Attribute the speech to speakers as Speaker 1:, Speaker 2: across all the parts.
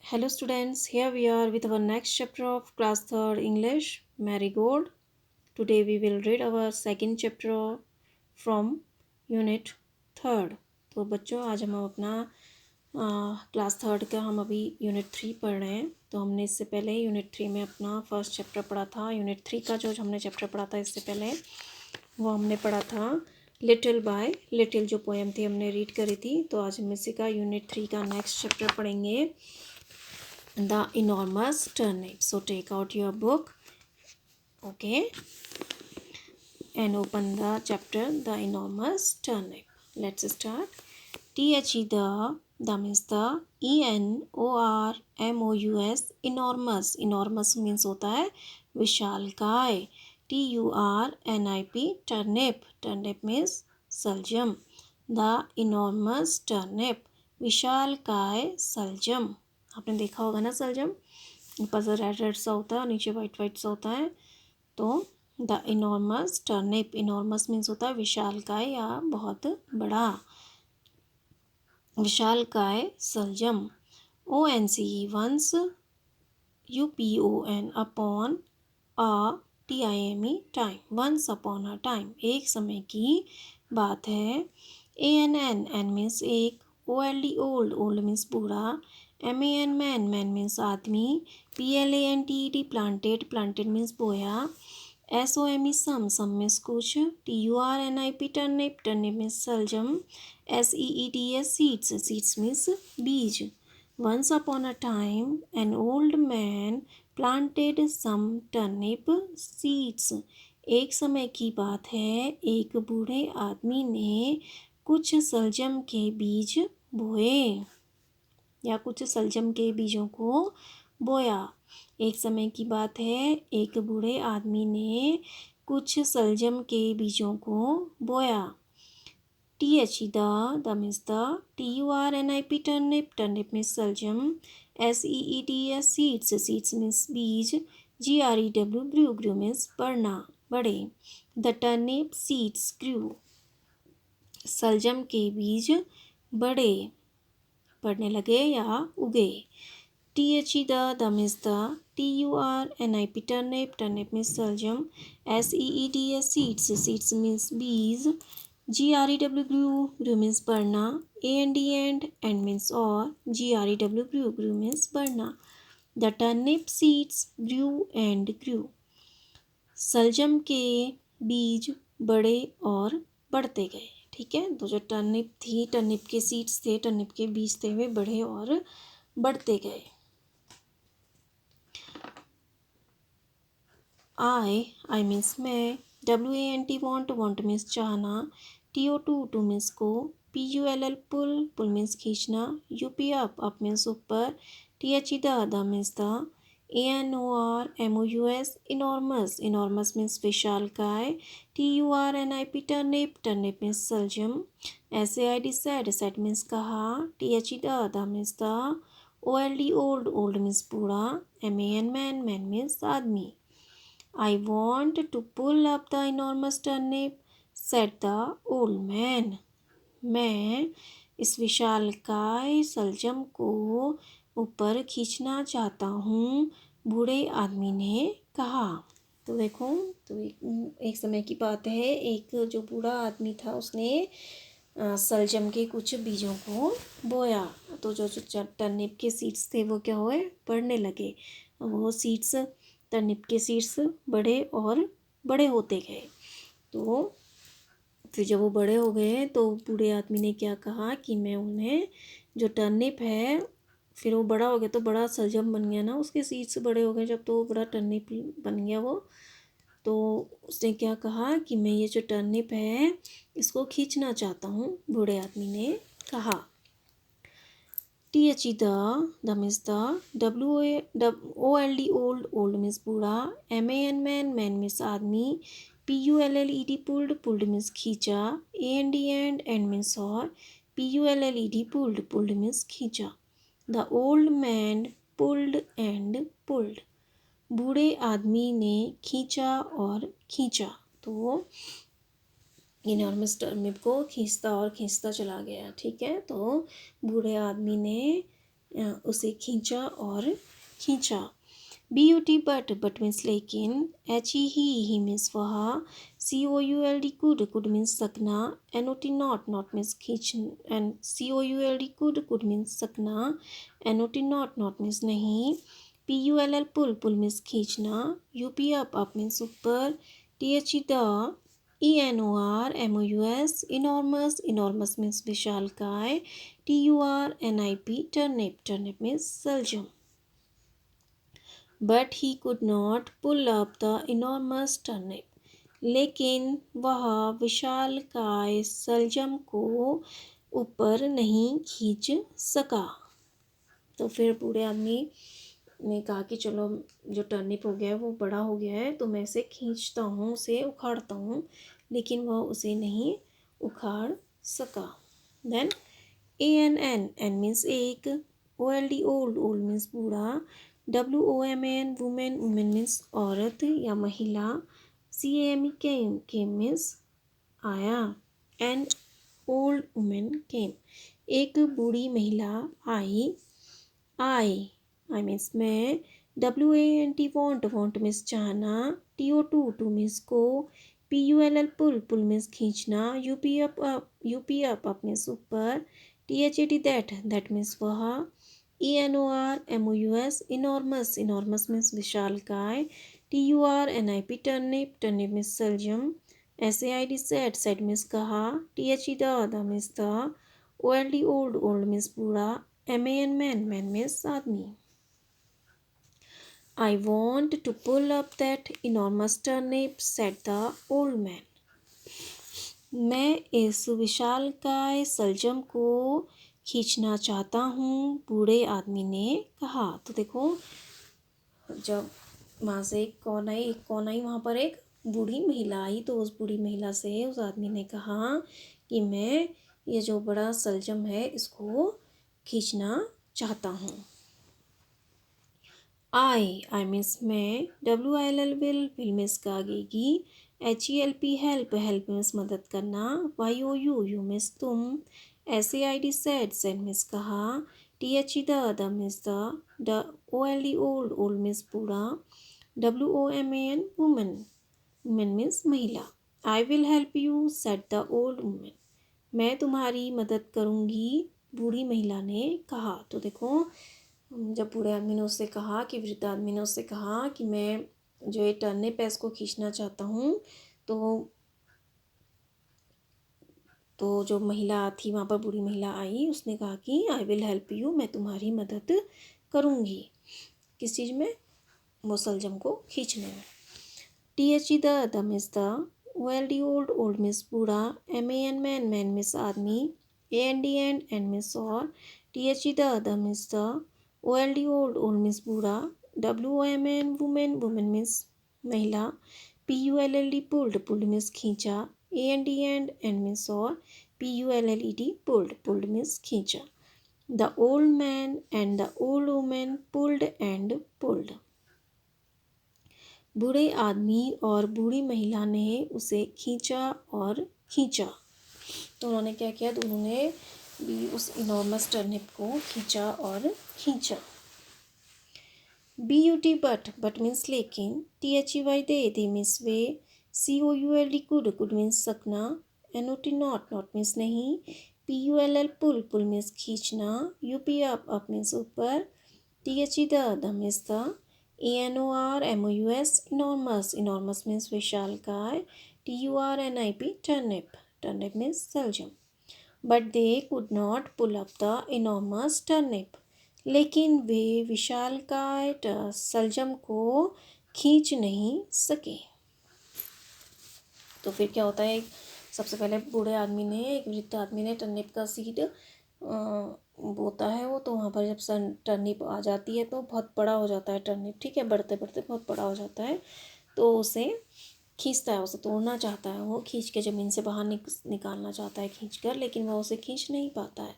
Speaker 1: Hello students, here we are with our next chapter of class 3rd English, Marigold. Today we will read our second chapter from unit 3rd. तो बच्चों आज हम अपना class 3rd का हम अभी unit 3 पढ़ रहे हैं। तो हमने इससे पहले यूनिट 3 में अपना फर्स्ट चैप्टर पढ़ा था। यूनिट 3 का जो हमने चैप्टर पढ़ा था इससे पहले वो हमने पढ़ा था लिटिल बाय लिटिल, जो पोएम थी हमने रीड करी थी। तो आज हम इसी का यूनिट 3 का नेक्स्ट चैप्टर पढ़ेंगे, The Enormous Turnip. So take out your book, okay, and open the chapter The Enormous Turnip. Let's start. The means the ENORMOUS, enormous. Enormous means होता है विशालकाय. TURNIP, turnip. Turnip means सलजम. The enormous turnip, विशालकाय सलजम. आपने देखा होगा ना सलजम, ऊपर से रेड रेड सा होता है और नीचे वाइट वाइट सा होता है। तो the enormous turnip, enormous means होता है विशालकाय या बहुत बड़ा, विशालकाय सलजम. ONCE, once, UPON, upon, TIME, time. Once upon a time, एक समय की बात है. ANN, एन मीन्स एक. OLD, ओल्ड, ओल्ड मीन्स बूढ़ा. MAN, मैन, मैन मीन्स आदमी. PLANTED, प्लांटेड, प्लांटेड मीन्स बोया. SOME, सम मीन्स कुछ. TURNIP, टर्निप, टर्निप मीन्स सलजम. SEEDS, सीड्स, सीड्स मीन्स बीज. Once upon a time, an old man planted some turnip seeds. एक समय की बात है, एक बूढ़े आदमी ने कुछ सलजम के बीज बोए या कुछ सलजम के बीजों को बोया. एक समय की बात है, एक बूढ़े आदमी ने कुछ सलजम के बीजों को बोया. The means the. TURNIP, turnip, turnip means सलजम. SEEDS, seeds, seeds means बीज. GREW, grew means बढ़ना, बड़े. The turnip seeds grew, सलजम के बीज बड़े, बढ़ने लगे या उगे. The means the. TURNIP, turnip, turnip means सलजम. SEEDS, seeds, seeds means बीज. GREW, grew means बढ़ना. AND, and means और. GREW, grew means बढ़ना. The turnip seeds grew and grew, सलजम के बीज बड़े और बढ़ते गए. ठीक है, तो जो टर्निप थी, टर्निप के सीड्स थे, टर्निप के बीज थे, वे बढ़े और बढ़ते गए. I means मैं. WANT, want means चाहना. TO2 means को. PULL, पुल means खींचना. UP, up means ऊपर. THE, the means the. ANORMOUS, enormous means विशालकाय. TURNIP, turnip means सलजम. SAID, sad means कहा. THE, the means the. OLD, old means बूढ़ा. MAN, man means आदमी. I want to pull up the enormous turnip, said the old man. मैं इस विशालकाय सलजम को ऊपर खींचना चाहता हूँ, बूढ़े आदमी ने कहा. तो देखो, तो एक समय की बात है, एक जो बूढ़ा आदमी था उसने सलजम के कुछ बीजों को बोया. तो जो टर्निप के सीड्स थे वो क्या हुए, बढ़ने लगे. वो सीड्स, टर्निप के सीड्स बड़े और बड़े होते गए. तो फिर जब वो बड़े हो गए तो बूढ़े आदमी ने क्या कहा कि मैं उन्हें, जो टर्निप है, फिर वो बड़ा हो गया तो बड़ा सलजम बन गया ना, उसके सीड्स बड़े हो गए जब, तो बड़ा टर्निप बन गया वो. तो उसने क्या कहा कि मैं ये जो टर्निप है इसको खींचना चाहता हूँ, बूढ़े आदमी ने कहा. THE, the means the. OLD, old means बूढ़ा. MAN, मैन मीन्स आदमी. PULLED, पुल्ड मीन्स खींचा. AND, एंड मीन्स और. PULLED, पुल्ड मीन्स खींचा. The old man pulled and pulled, बूढ़े आदमी ने खींचा और खींचा. तो इनॉर्मस टर्निप को खींचता और खींचता चला गया. ठीक है, तो बूढ़े आदमी ने उसे खींचा और खींचा। BUT बट मीन्स लेकिन, HE ही मीन्स वह, COULD कुड मीन्स सकना, NOT नॉट मीन्स खींच, एंड COULD कुड मीन्स सकना, NOT नॉट मीन्स नहीं, PULL पुल मीन्स खींचना, UP अप मीन्स ऊपर, THE the, ENOR enormous means विशालकाय, TURNIP टर्निप मीन्स सलजम। But he could not pull up the enormous turnip. लेकिन वह विशालकाय सलजम को ऊपर नहीं खींच सका। तो फिर बूढ़े आदमी ने कहा कि चलो, जो टर्निप हो गया है वो बड़ा हो गया है, तो मैं इसे खींचता हूँ, उसे उखाड़ता हूँ, लेकिन वह उसे नहीं उखाड़ सका। देन ANN मीन्स एक, OLD ओल्ड मीन्स बूढ़ा, WOMAN वुमेन मीन्स औरत या महिला, CAME केम मीन्स आया, एंड ओल्ड वुमेन केम एक बूढ़ी महिला आई। आई मीन्स मैं, WANT वॉन्ट मीन्स चाहना, TO टू मीन्स को, PULL पुल मीन्स खींचना, UP अप मीन्स ऊपर, THAT दैट मीन्स वह, ENORMOUS इनॉर्मस मीन्स विशालकाय, TURNIP टर्निप मीन्स सलजम, SAID सैड मीन्स कहा, THE the means the, OLD old means बूढ़ा, MAN man means आदमी। I want to pull up that enormous turnip, said the old man. मैं इस विशालकाय सलजम को खींचना चाहता हूँ, बूढ़े आदमी ने कहा। तो देखो, जब वहाँ से एक कौन आई, वहाँ पर एक बूढ़ी महिला आई, तो उस बूढ़ी महिला से उस आदमी ने कहा कि मैं ये जो बड़ा सलजम है इसको खींचना चाहता हूँ। आई मीन्स मैं, WILL विल मीन्स कागेगी, HELP हेल्प मीन्स मदद करना, YOU मीन्स तुम, SAID सैड मीन्स कहा, THE the means the, OLD old means बूढ़ा, WOMAN वुमेन मीन्स महिला। I will help you, said the old woman. मैं तुम्हारी मदद करूँगी, बूढ़ी महिला ने कहा। तो देखो, जब बूढ़े आदमी ने उससे कहा, कि वृद्ध आदमी ने उससे कहा कि मैं जो ये टर्निप है इसको खींचना चाहता हूँ, तो जो महिला थी वहाँ पर, बूढ़ी महिला आई, उसने कहा कि I will help you, मैं तुम्हारी मदद करूँगी। किस चीज़ में? वो सलजम को खींचने में। THE the means the, OLD old means बूढ़ा, MAN मैन मीन्स आदमी, AND एंड मीन्स और, THE the means the, OLD old means बूढ़ा, WOMAN वुमेन मीन्स महिला, PULLD पुल्ड मीन्स खींचा, AND एंड मीन्स और, PULLED पुल्ड मीन्स खींचा। The old man and the old women pulled and pulled. बूढ़े आदमी और बूढ़ी महिला ने उसे खींचा और खींचा। तो उन्होंने क्या किया? दोनों ने भी उस इनॉर्मस टर्निप को खींचा और खींचा। BUT बट मीन्स लेकिन, THEY दे मीन्स वे, COULD कुड मीन्स सकना, NOT नॉट मीन्स नहीं, PULL पुल मीन्स खींचना, UP अप मीन्स ऊपर, THE the means the, ENORMOUS enormous means विशालकाय, TURNIP टर्निप मीन्स सलजम। But they could not pull up the enormous turnip, लेकिन वे विशालकाय सलजम को खींच नहीं सके। तो फिर क्या होता है? सबसे पहले बूढ़े आदमी ने, एक वृद्ध आदमी ने टर्निप का सीड बोता है वो, तो वहाँ पर जब टर्निप आ जाती है तो बहुत बड़ा हो जाता है टर्निप, ठीक है, बढ़ते बढ़ते बहुत बड़ा हो जाता है, तो उसे खींचता है, उसे तोड़ना चाहता है, वो खींच के ज़मीन से बाहर निकालना चाहता है खींच कर, लेकिन वह उसे खींच नहीं पाता है।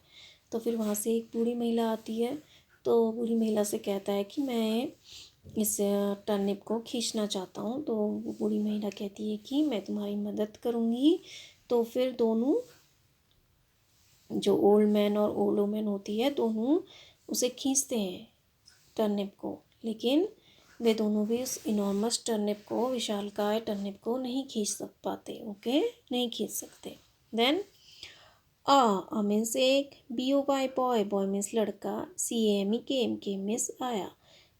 Speaker 1: तो फिर वहाँ से एक बूढ़ी महिला आती है, तो बूढ़ी महिला से कहता है कि मैं इस टर्निप को खींचना चाहता हूँ। तो बूढ़ी महिला कहती है कि मैं तुम्हारी मदद करूँगी। तो फिर दोनों, जो ओल्ड मैन और ओल्ड वुमेन होती है, दोनों उसे खींचते हैं टर्निप को, लेकिन वे दोनों भी उस इनॉर्मस टर्निप को, विशालकाय टर्निप को नहीं खींच पाते। ओके, नहीं खींच सकते। देन अ मीन्स एक, B O Y boy, boy means लड़का, सी एम ई केम, केम मीन्स आया,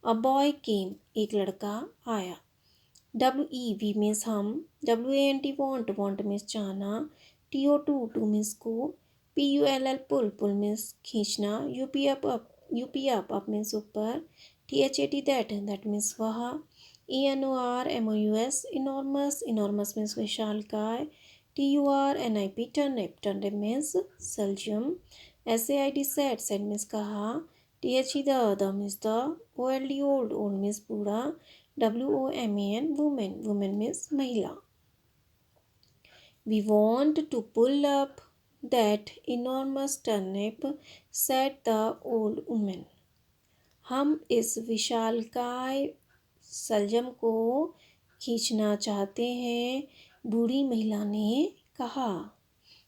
Speaker 1: अ बॉय केम एक लड़का आया, डब्ल्यू ई वी मीन्स हम, W A N T want, want means चाहना, T O to to means को, P U L L pull, pull means खींचना, U P up means ऊपर, T H A T that means वह, E N O R M O U S enormous, enormous means विशालकाय, T U R N I P turnip, turnip means सल्जियम, S A I D sad, said means कहा, T H E the means the, O L D old, old means बूढ़ा, WOMAN woman, woman means महिला. We want to pull up that enormous turnip, said the old woman. हम इस विशालकाय सलजम को खींचना चाहते हैं, बूढ़ी महिला ने कहा।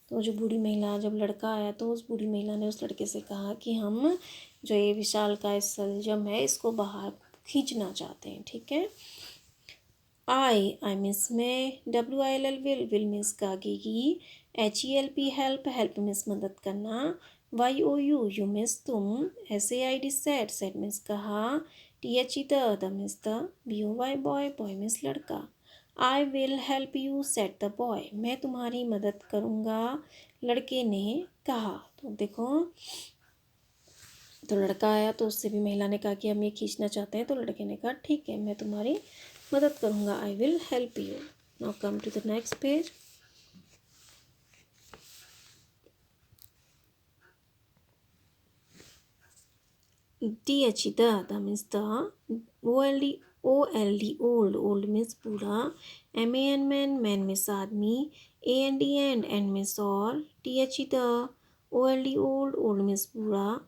Speaker 1: तो जो बूढ़ी महिला, जब लड़का आया तो उस बूढ़ी महिला ने उस लड़के से कहा कि हम जो ये विशालकाय सलजम है इसको बाहर खींचना चाहते हैं। ठीक है। आई मीन्स मैं, WILL विल मीन्स कागेगी, HELP हेल्प, हेल्प मीन्स मदद करना, YOU मीन्स तुम, SAID सैड, सैड मीन्स कहा, THE the means the, BOY boy, boy means लड़का, I will help you said the boy, मैं तुम्हारी मदद करूँगा, लड़के ने कहा। तो देखो, तो लड़का आया तो उससे भी महिला ने कहा कि हम ये खींचना चाहते हैं, तो लड़के ने कहा ठीक है, मैं तुम्हारी मदद करूँगा, I will help you. Now come to the next page. TH the means the, OLD old, old means बूढ़ा, MAN मैन, मैन मीन्स आदमी, AND एंड मीन्स और, THE the, OLD old, old means बूढ़ा,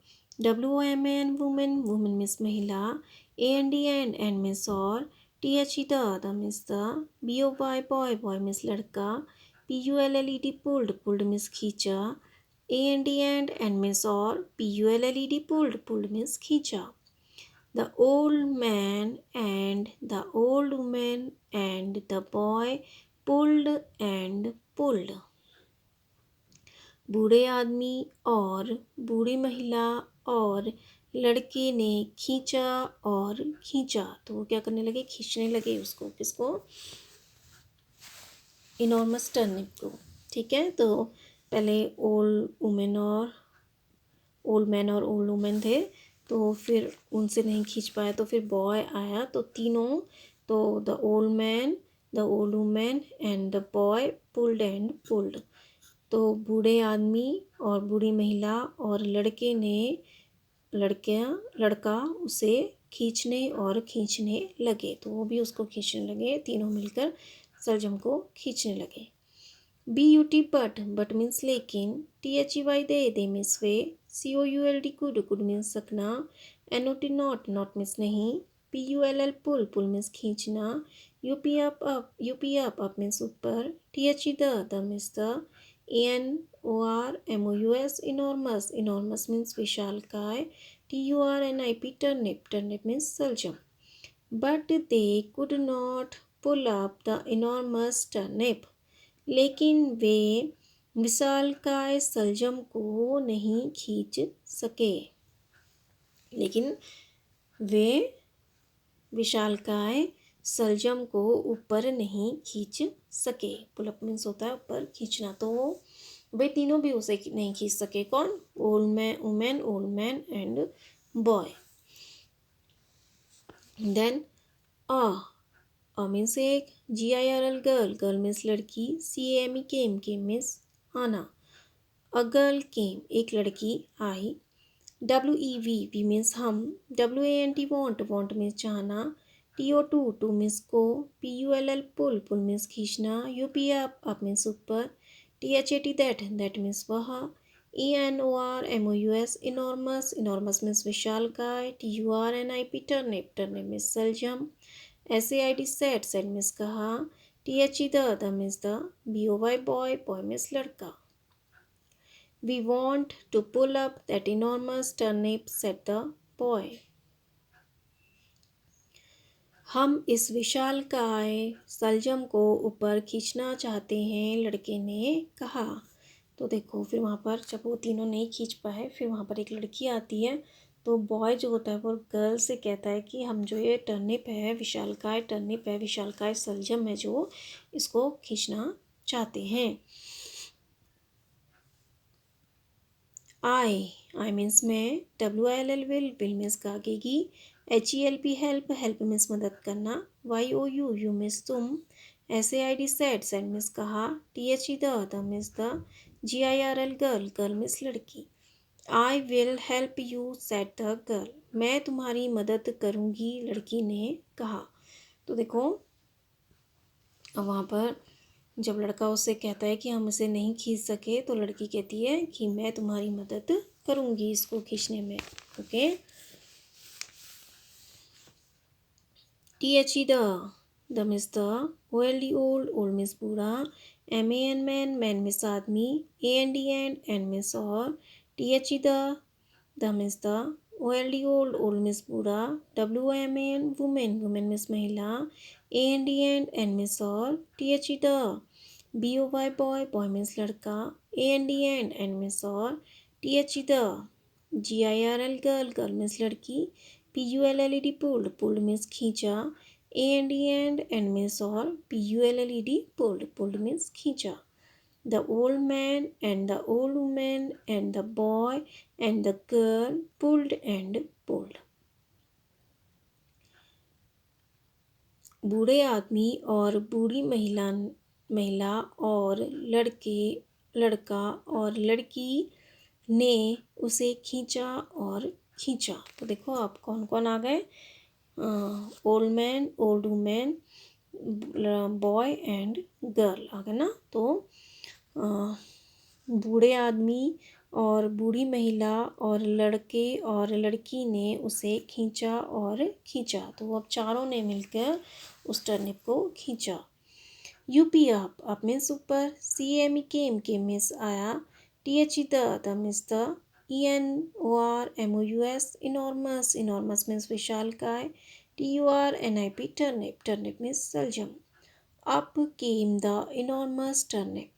Speaker 1: WOMAN women, women means महिला, AND and means और, THE the means the, BOY boy, boy means लड़का, PULLED pulled, pulled means खींचा, AND and means और, PULLED pulled, pulled means खींचा। The old man and the old woman and the boy pulled and pulled. बूढ़े आदमी और बूढ़ी महिला और लड़के ने खींचा और खींचा। तो वो क्या करने लगे, खींचने लगे उसको, किसको, इनॉर्मस टर्निप को। ठीक है। तो पहले ओल्ड मैन और ओल्ड वुमेन थे, तो फिर उनसे नहीं खींच पाया, तो फिर बॉय आया, तो तीनों, तो the old man, the old women and the boy pulled and pulled. तो बूढ़े आदमी और बूढ़ी महिला और लड़के ने, लड़का उसे खींचने और खींचने लगे, तो वो भी उसको खींचने लगे, तीनों मिलकर सलजम को खींचने लगे। BUT बट मीन्स लेकिन, THEY दे मीन्स वे, COULD कुड मीन्स सकना, NOT नॉट मीन्स नहीं, PULL पुल मीन्स खींचना, UP अप मीन्स ऊपर, THE the means the, ENORMOUS enormous means विशालकाय, TURNIP टर्निप मीन्स सलजम। But they could not pull up the enormous turnip, लेकिन वे विशालकाय सलजम को नहीं खींच सके, लेकिन वे विशालकाय सलजम को ऊपर नहीं खींच सके। पुल अप मीन्स होता है ऊपर खींचना, तो वे तीनों भी उसे नहीं खींच सके। कौन, old man and boy. Then a means एक, GIRL गर्ल, गर्ल मीन्स लड़की, CAME केम मीन्स आना, अ गर्ल केम एक लड़की आई, WEV मीन्स हम, WANT वॉन्ट मीन्स चाहना, TO टू मीन्स को, PULL पुल मीन्स खींचना, UP अप मीन्स ऊपर, THAT दैट मीन्स वह, ENORMOUS इनॉर्मस मीन्स विशालकाय, TURNIP टर्निप मीन्स सलजम, SAID सैड मीन्स कहा, THE the means the, BOY boy, boy means लड़का। We want to pull up that enormous turnip, said the boy. हम इस विशालकाय सलजम को ऊपर खींचना चाहते हैं, लड़के ने कहा। तो देखो फिर वहाँ पर जब वो तीनों नहीं खींच पाए, फिर वहाँ पर एक लड़की आती है। तो बॉय जो होता है वो गर्ल से कहता है कि हम जो ये टर्निप है, विशालकाय टर्निप है, विशालकाय सलजम है जो, इसको खींचना चाहते हैं। आई मीन्स मैं, WILL विल मीन्स गागेगी, HELP हेल्प, हेल्प मीन्स मदद करना, YOU मीन्स तुम, SAID सैड मीन्स कहा, THE the means the, GIRL girl, girl means लड़की। I will help you said the girl, मैं तुम्हारी मदद करूँगी, लड़की ने कहा। तो देखो अब वहाँ पर जब लड़का उससे कहता है कि हम इसे नहीं खींच सके, तो लड़की कहती है कि मैं तुम्हारी मदद करूँगी इसको खींचने में। Okay, THE the means the, OLD old means बूढ़ा, MAN मैन, मैन मीन्स आदमी, AND एंड मीन्स और, THE the means the, old means बूढ़ा, WOMAN वुमेन, वुमेन मीन्स महिला, AND एंड मीन्स और, THE the, BOY boy, boy means लड़का, AND and means और, THE the, GIRL girl, girl means लड़की, PULLED pulled, pulled means खींचा, AND and means और, PULLED pulled, pulled means खींचा। The old man and the old woman and the boy and the girl pulled and pulled. बूढ़े आदमी और बूढ़ी महिला और लड़का और लड़की ने उसे खींचा और खींचा। तो देखो आप कौन कौन आ गए, old man, old women, boy and girl आ गए ना। तो बूढ़े आदमी और बूढ़ी महिला और लड़के और लड़की ने उसे खींचा और खींचा। तो अब चारों ने मिलकर उस टर्निप को खींचा। UP अप मीन्स ऊपर, CAME केम मीन्स आया, THE the means the, ENORMOUS enormous means विशालकाय, TURNIP टर्निप, टर्निप मीन्स सलजम। Up came the enormous turnip,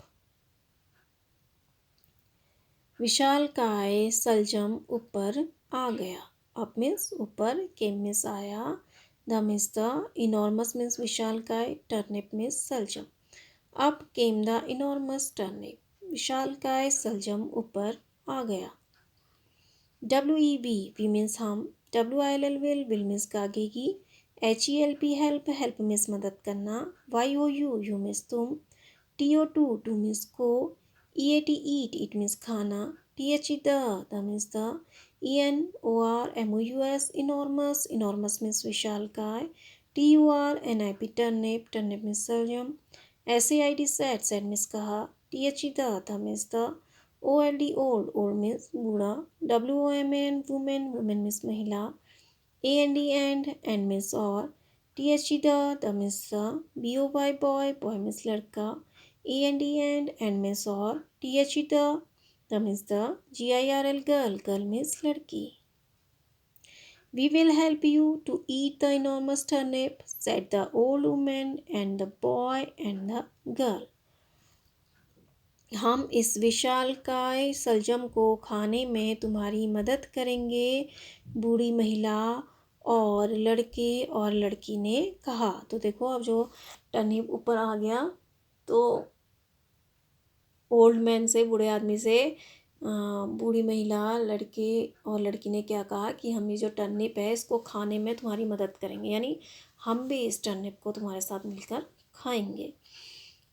Speaker 1: विशालकाय सलजम ऊपर आ गया। अप मीन्स ऊपर, केम मीन्स आया, the means the, enormous means विशालकाय, टर्निप मीन्स सलजम। Up came the enormous turnip, विशालकाय सलजम ऊपर आ गया। WEV मीन्स हम, WILL विल मीन्स गागेगी, HELP हेल्प, हेल्प मीन्स मदद करना, YOU मीन्स तुम, TO2 मीन्स को, EAT ईट मीन्स खाना, THE the means the, ENORMOUS enormous means विशालकाय, TURNIP टर्निप, टर्निप मीन्स सलजम, SAID सैड मीन्स कहा, THE the means the, old means बूढ़ा, WOMAN वुमेन, वुमेन मीन्स महिला, AND एंड मीन्स और, THE the means the, BOY boy, boy means लड़का, AND and means और, THE the means the, GIRL girl, girl means लड़की। We will help you to eat the enormous turnip, said the old woman and the boy and the girl. हम इस विशालकाय सलजम को खाने में तुम्हारी मदद करेंगे, बूढ़ी महिला और लड़के और लड़की ने कहा। तो देखो अब जो टर्निप ऊपर आ गया, तो ओल्ड मैन से, बूढ़े आदमी से, बूढ़ी महिला, लड़के और लड़की ने क्या कहा कि हम ये जो टर्निप है इसको खाने में तुम्हारी मदद करेंगे, यानी हम भी इस टर्निप को तुम्हारे साथ मिलकर खाएंगे।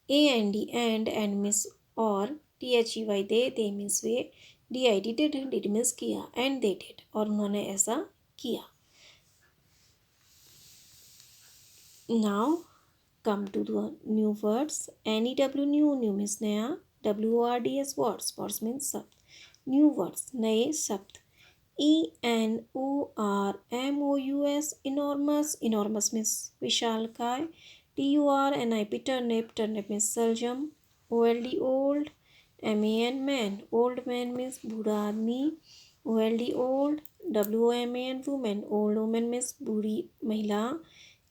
Speaker 1: AND एंड मिस और, THEY दे मीन्स वे, DID डिड मीन्स किया, एंड दे डिड और उन्होंने ऐसा किया। Now come to the new words. NEW new, new means नया, WORDS वर्ड्स, वर्ड्स मीन्स शब्द, न्यू वर्ड्स नए शब्द। ENORMOUS इनॉर्मस, इनॉर्मस मीन्स विशालकाय, TURNIP टर्निप, टर्निप मीन्स सलजम, OLD old MAN man, old man means बूढ़ा आदमी, OLD old, WOMAN women, old women means बूढ़ी महिला,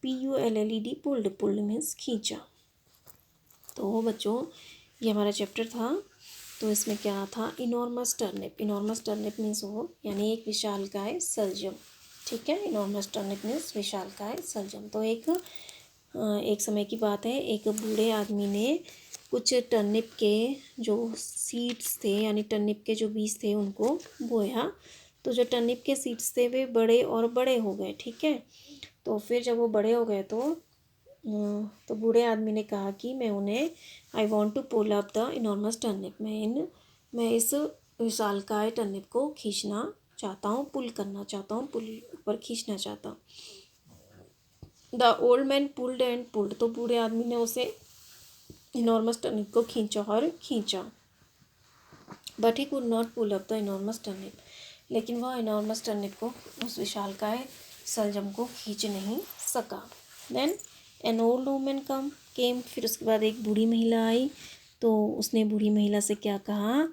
Speaker 1: PULLED पुल्ड, पुल्ड मीन्स खींचा। तो बच्चों ये हमारा चैप्टर था। तो इसमें क्या था, enormous turnip. Enormous turnip means वो यानी एक विशालकाय सलजम, ठीक है। इनॉर्मस टर्निप मीन्स विशालकाय सलजम। तो एक समय की बात है, एक बूढ़े आदमी ने कुछ टर्निप के जो सीड्स थे यानी टर्निप के जो बीज थे उनको बोया। तो जो टर्निप के सीड्स थे वे बड़े और बड़े हो गए, ठीक है। तो फिर जब वो बड़े हो गए तो बूढ़े आदमी ने कहा कि मैं उन्हें I want to pull up the enormous turnip, मैं इस विशालकाय टर्निप को खींचना चाहता हूँ, पुल करना चाहता हूँ, पुल ऊपर खींचना चाहता हूँ। The old man pulled and pulled, तो बूढ़े आदमी ने उसे इनॉर्मस टर्निप को खींचा और खींचा। But he could not pull up the enormous turnip, लेकिन वह इनॉर्मस टर्निप को, उस विशालकाय सलजम को खींच नहीं सका। देन एन ओल्ड वुमेन केम, फिर उसके बाद एक बूढ़ी महिला आई। तो उसने बूढ़ी महिला से क्या कहा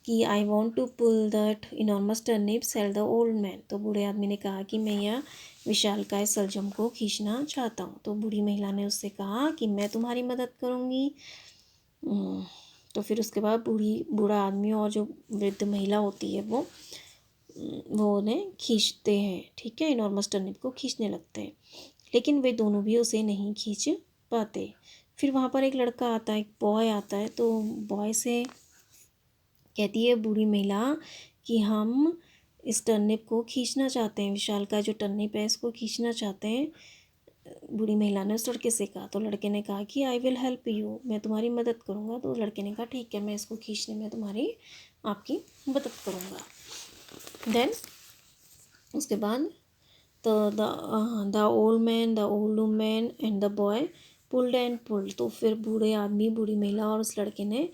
Speaker 1: कि I want to pull that enormous turnip, said the old man. तो बूढ़े आदमी ने कहा कि मैं यह विशालकाय सलजम को खींचना चाहता हूँ। तो बूढ़ी महिला ने उससे कहा कि मैं तुम्हारी मदद करूँगी। तो फिर उसके बाद बूढ़ा आदमी और जो वृद्ध महिला होती है वो उन्हें खींचते हैं, ठीक है, इनॉर्मस टर्निप को खींचने लगते हैं, लेकिन वे दोनों भी उसे नहीं खींच पाते। फिर वहाँ पर एक लड़का आता है, एक बॉय आता है। तो बॉय से कहती है बूढ़ी महिला कि हम इस टर्निप को खींचना चाहते हैं, विशाल का जो टर्निप है इसको खींचना चाहते हैं। बूढ़ी महिला ने उस लड़के से कहा। तो लड़के ने कहा कि आई विल हेल्प यू, मैं तुम्हारी मदद करूँगा। तो लड़के ने कहा ठीक है, मैं इसको खींचने में आपकी मदद करूँगा। देन उसके बाद तो the old man, the old women and the boy pulled and pulled. तो फिर बूढ़े आदमी, बूढ़ी महिला और उस लड़के ने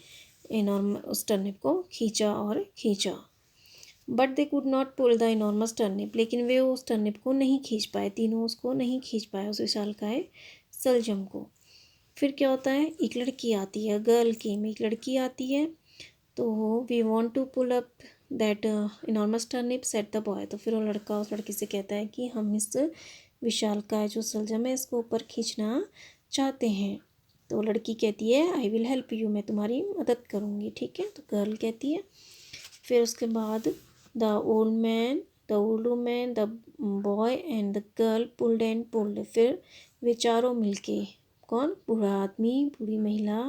Speaker 1: उस टर्निप को खींचा और खींचा। But they could not pull the enormous turnip, लेकिन वे उस टर्निप को नहीं खींच पाए, तीनों उसको नहीं खींच पाए, उस विशालकाय सलजम को। फिर क्या होता है, एक लड़की आती है, गर्ल केम, एक लड़की आती है। तो we want to pull up that enormous turnip, said the boy. तो फिर वो लड़का उस लड़की से कहता है कि हम इस विशालकाय जो सलजम है इसको ऊपर खींचना चाहते हैं। तो लड़की कहती है आई विल हेल्प यू, मैं तुम्हारी मदद करूँगी, ठीक है। तो गर्ल कहती है। फिर उसके बाद the old man, the old women, the boy and the girl pulled and pulled. फिर वे चारों मिलके, कौन, बूढ़ा आदमी, बूढ़ी महिला,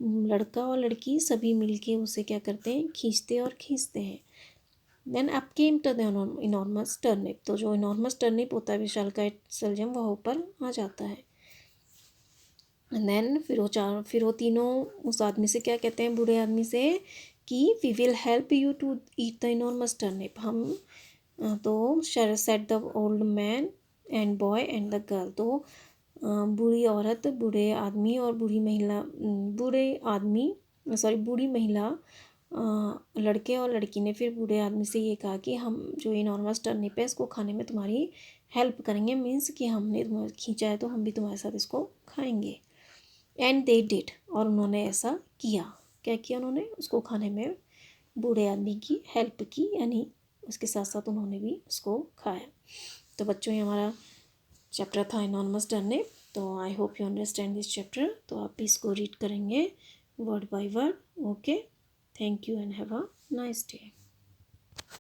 Speaker 1: लड़का और लड़की, सभी मिलके उसे क्या करते हैं, खींचते और खींचते हैं। Then up came to the enormous turnip. तो जो इनॉर्मस टर्निप होता है विशालकाय सलजम, वह ऊपर आ जाता है। देन फिर वो तीनों उस आदमी से क्या कहते हैं, बूढ़े आदमी से, कि we will help you to eat the enormous turnip. हम तो said the old man and boy and the girl. तो बूढ़ी औरत, बूढ़े आदमी और बूढ़ी महिला, बूढ़ी महिला, लड़के और लड़की ने फिर बूढ़े आदमी से ये कहा कि हम जो इनॉर्मस टर्निप है इसको खाने में तुम्हारी हेल्प करेंगे, मीन्स कि हमने तुम्हें खींचा है तो हम भी तुम्हारे साथ इसको खाएंगे। एंड दे डिड, और उन्होंने ऐसा किया। क्या किया उन्होंने, उसको खाने में बूढ़े आदमी की हेल्प की, यानी उसके साथ साथ उन्होंने भी उसको खाया। तो बच्चों ये हमारा चैप्टर था इनॉर्मस टर्निप। तो I hope you understand this chapter. तो आप भी इसको रीड करेंगे word by word. Okay, thank you and have a nice day.